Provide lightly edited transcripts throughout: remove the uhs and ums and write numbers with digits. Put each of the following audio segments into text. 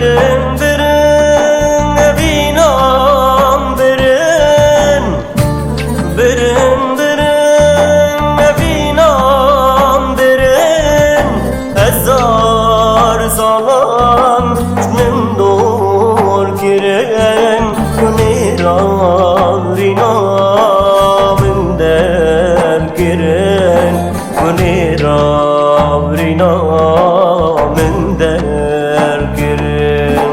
Birin birin evinam birin, birin birin evinam birin. Ezar salam cümlem doğur kirin, Güniram rinam der kirin, Güniram rinam der kirin,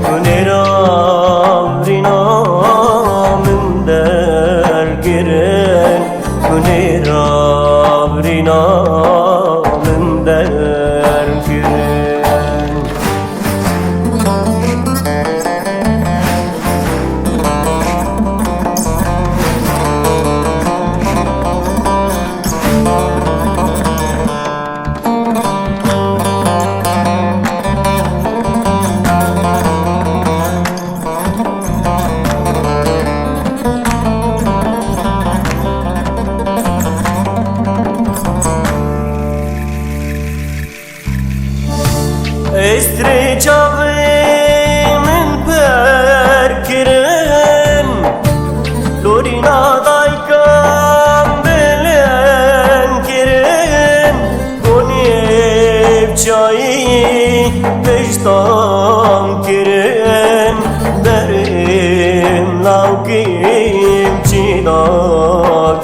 Güniram rinam der kirin, Güniram rinam der kirin. Estrecciavemen perkiren, Lorina daikan belen kiren, Gonev çayı peştam kiren, Derim lavkim çida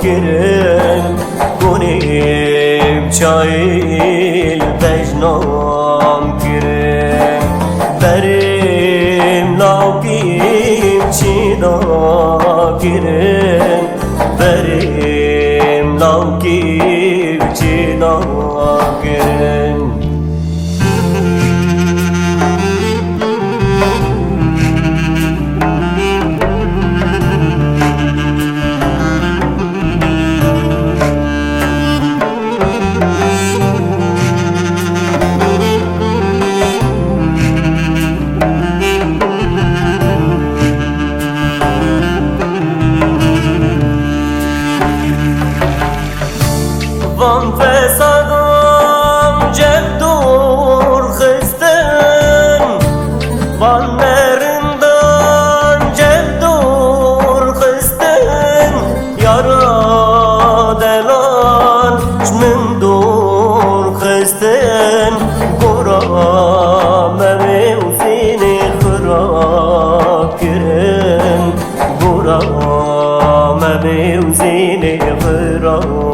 kiren, Gonev çayı peştam kiren, Derim lavkim çida kiren, Derim lavkim çida kiren. Van fesadam cevdur kızdım, Van merinden cevdur kızdım, Yara delan cmındur kızdım, Gora mevzini kırak kirin, Gora mevzini kırak